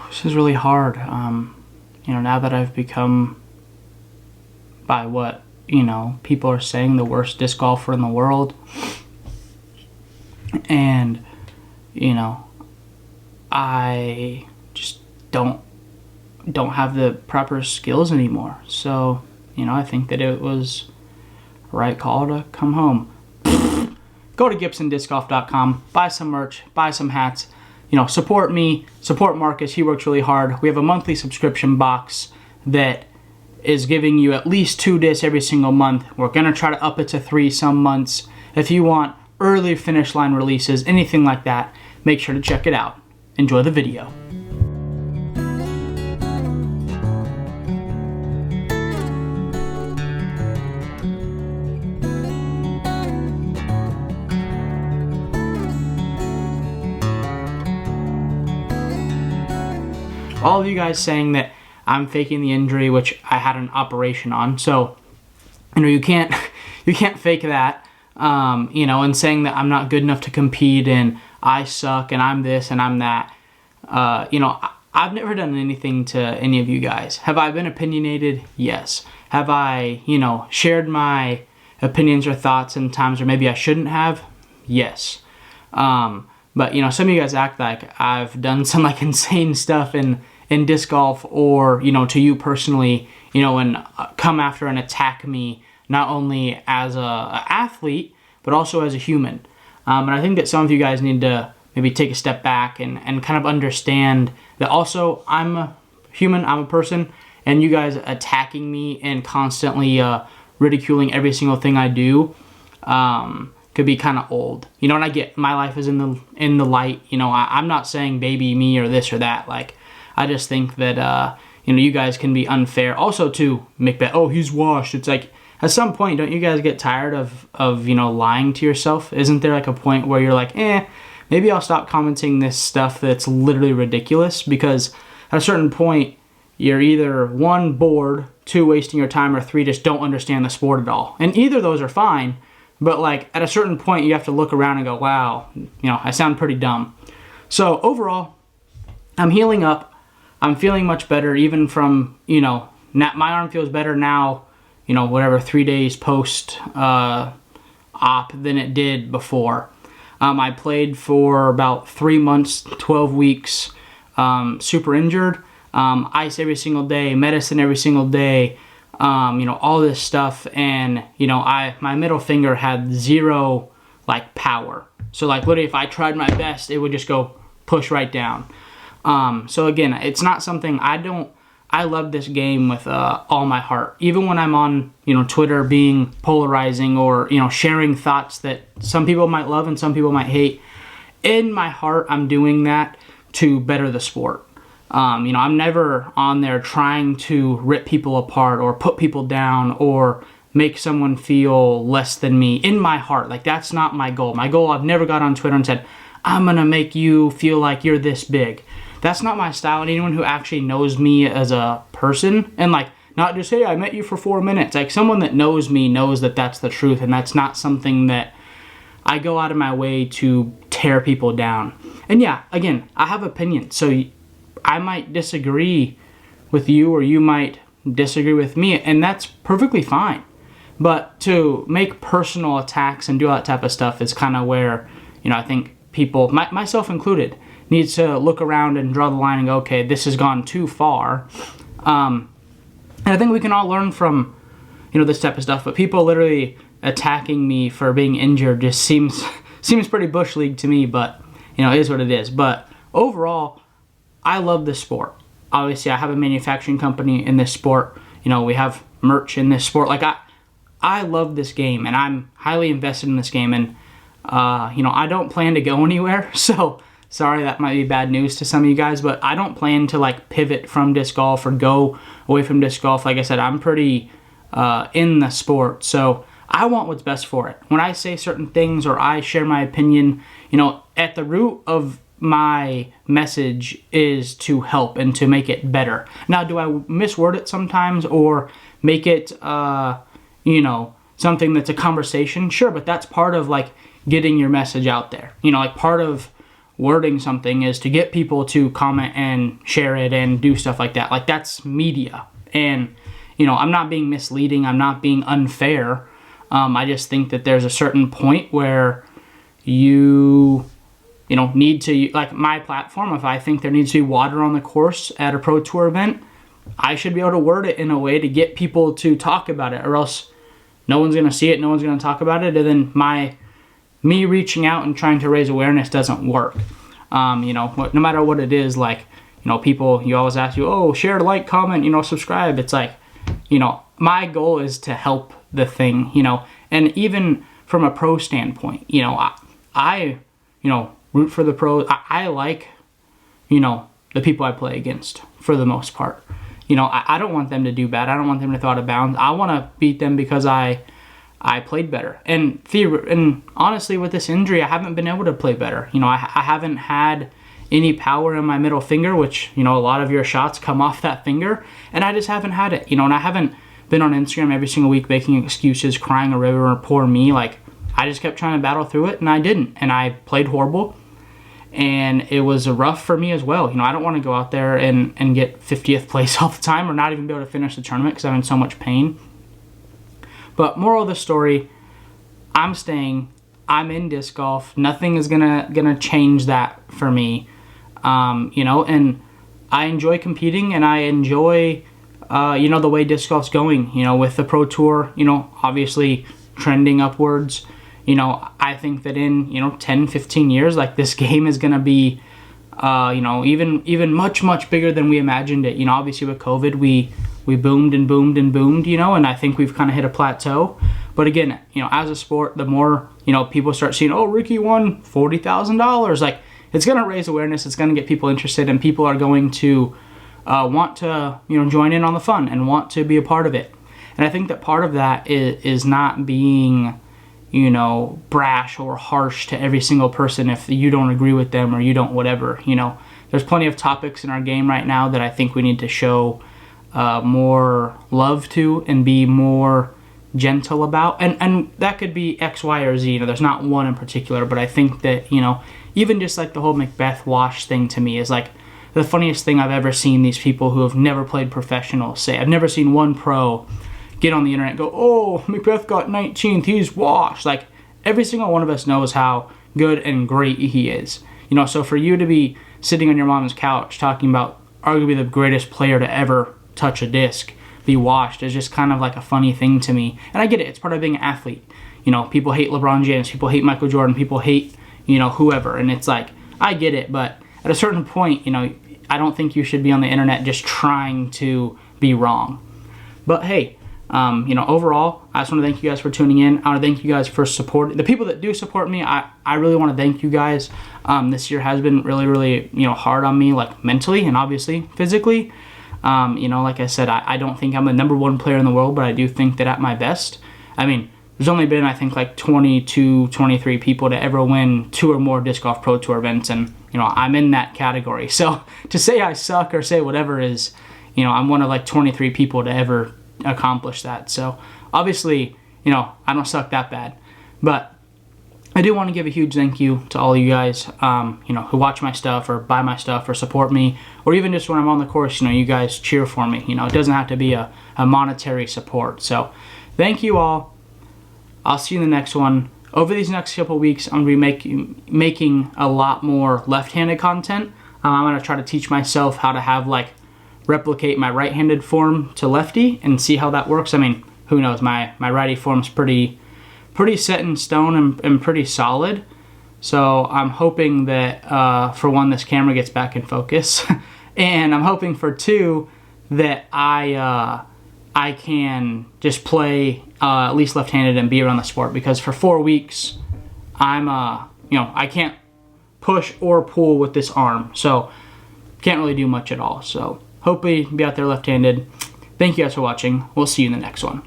This is really hard. Now that I've become, by what, people are saying, the worst disc golfer in the world. And, I just don't have the proper skills anymore. So, I think that it was the right call to come home. Go to GibsonDiscGolf.com, buy some merch, buy some hats. Support me, support Marcus. He works really hard. We have a monthly subscription box that is giving you at least 2 discs every single month. We're going to try to up it to 3 some months. If you want early finish line releases, anything like that, make sure to check it out. Enjoy the video. All of you guys saying that I'm faking the injury, which I had an operation on, so you can't fake that. And saying that I'm not good enough to compete and I suck and I'm this and I'm that. I've never done anything to any of you guys. Have I been opinionated? Yes. Have I, shared my opinions or thoughts in times where maybe I shouldn't have? Yes. But some of you guys act like I've done some insane stuff in disc golf, or to you personally, and come after and attack me not only as a athlete but also as a human. And I think that some of you guys need to maybe take a step back and kind of understand that also I'm a human, I'm a person, and you guys attacking me and constantly ridiculing every single thing I do could be kind of old. And I get my life is in the light. I'm not saying baby me or this or that. I just think that you guys can be unfair. Also to make that, oh, he's washed. It's like, at some point, don't you guys get tired of lying to yourself? Isn't there a point where you're like, maybe I'll stop commenting this stuff that's literally ridiculous? Because at a certain point, you're either 1, bored, 2, wasting your time, or 3, just don't understand the sport at all. And either of those are fine, but at a certain point, you have to look around and go, wow, I sound pretty dumb. So overall, I'm healing up. I'm feeling much better, even from, my arm feels better now, 3 days post op than it did before. I played for about 3 months, 12 weeks, super injured, ice every single day, medicine every single day, all this stuff. And, my middle finger had 0 power. So literally if I tried my best, it would just go push right down. So again, it's not something I love this game with all my heart. Even when I'm on, Twitter being polarizing or, sharing thoughts that some people might love and some people might hate. In my heart, I'm doing that to better the sport. I'm never on there trying to rip people apart or put people down or make someone feel less than me. In my heart, that's not my goal. My goal, I've never got on Twitter and said, I'm going to make you feel like you're this big. That's not my style. And anyone who actually knows me as a person, and not just, hey, I met you for 4 minutes. Someone that knows me knows that that's the truth, and that's not something that I go out of my way to tear people down. And yeah, again, I have opinions. So I might disagree with you, or you might disagree with me, and that's perfectly fine. But to make personal attacks and do all that type of stuff is kind of where, I think people, myself included, needs to look around and draw the line and go, okay, this has gone too far. And I think we can all learn from, this type of stuff. But people literally attacking me for being injured just seems pretty bush league to me. But it is what it is. But overall, I love this sport. Obviously, I have a manufacturing company in this sport. We have merch in this sport. I love this game, and I'm highly invested in this game. And I don't plan to go anywhere. So sorry, that might be bad news to some of you guys, but I don't plan to pivot from disc golf or go away from disc golf. Like I said, I'm pretty in the sport, so I want what's best for it. When I say certain things or I share my opinion, at the root of my message is to help and to make it better. Now, do I misword it sometimes or make it, something that's a conversation? Sure, but that's part of getting your message out there. Part of wording something is to get people to comment and share it and do stuff like that. Like, that's media. And, you know, I'm not being misleading. I'm not being unfair. I just think that there's a certain point where you know, need to, like my platform, if I think there needs to be water on the course at a Pro Tour event, I should be able to word it in a way to get people to talk about it, or else no one's going to see it, no one's going to talk about it, and then me reaching out and trying to raise awareness doesn't work. You know, no matter what it is, like, you know, people, you always ask you, oh, share, like, comment, you know, subscribe. It's like, you know, my goal is to help the thing, you know, and even from a pro standpoint, you know, I you know, root for the pros. I like, you know, the people I play against for the most part. You know, I don't want them to do bad. I don't want them to throw out of bounds. I want to beat them because I played better. And honestly, with this injury, I haven't been able to play better. You know, I haven't had any power in my middle finger, which, you know, a lot of your shots come off that finger, and I just haven't had it. You know, and I haven't been on Instagram every single week making excuses, crying a river, or poor me. Like, I just kept trying to battle through it, and I didn't. And I played horrible. And it was rough for me as well. You know, I don't want to go out there and get 50th place all the time, or not even be able to finish the tournament because I'm in so much pain. But moral of the story, I'm staying. I'm in disc golf. Nothing is gonna change that for me. You know, and I enjoy competing, and I enjoy, you know, the way disc golf's going. You know, with the Pro Tour, you know, obviously trending upwards. You know, I think that in, you know, 10, 15 years, like, this game is going to be, you know, even much, much bigger than we imagined it. You know, obviously with COVID, we boomed and boomed and boomed, you know, and I think we've kind of hit a plateau. But again, you know, as a sport, the more, you know, people start seeing, oh, Ricky won $40,000, like, it's going to raise awareness. It's going to get people interested, and people are going to want to, you know, join in on the fun and want to be a part of it. And I think that part of that is not being, you know, brash or harsh to every single person if you don't agree with them or you don't whatever. You know, there's plenty of topics in our game right now that I think we need to show more love to and be more gentle about. And that could be X, Y, or Z. You know, there's not one in particular, but I think that, you know, even just like the whole Macbeth wash thing to me is like the funniest thing I've ever seen these people who have never played professional say. I've never seen one pro get on the internet and go, oh, Macbeth got 19th, he's washed. Like, every single one of us knows how good and great he is. You know, so for you to be sitting on your mom's couch talking about arguably the greatest player to ever touch a disc be washed is just kind of like a funny thing to me. And I get it, it's part of being an athlete. You know, people hate LeBron James, people hate Michael Jordan, people hate, you know, whoever. And it's like, I get it, but at a certain point, you know, I don't think you should be on the internet just trying to be wrong. But hey, you know, overall, I just want to thank you guys for tuning in. I want to thank you guys for supporting the people that do support me. I really want to thank you guys. This year has been really, really, you know, hard on me, like mentally and obviously physically. You know, like I said, I don't think I'm the #1 player in the world, but I do think that at my best, I mean, there's only been, I think, like 22, 23 people to ever win 2 or more Disc Golf Pro Tour events, and, you know, I'm in that category. So to say I suck or say whatever is, you know, I'm one of like 23 people to ever accomplish that. So obviously, you know, I don't suck that bad, but I do want to give a huge thank you to all of you guys, you know, who watch my stuff or buy my stuff or support me, or even just when I'm on the course, you know, you guys cheer for me. You know, it doesn't have to be a monetary support. So thank you all. I'll see you in the next one. Over these next couple weeks, I'm going to be making a lot more left-handed content. I'm going to try to teach myself how to have, like, replicate my right-handed form to lefty and see how that works. I mean, who knows? My righty form's pretty set in stone and pretty solid. So I'm hoping that, for one, this camera gets back in focus. And I'm hoping for 2, that I can just play at least left-handed and be around the sport, because for 4 weeks I'm you know, I can't push or pull with this arm, so can't really do much at all. So hopefully be out there left-handed. Thank you guys for watching. We'll see you in the next one.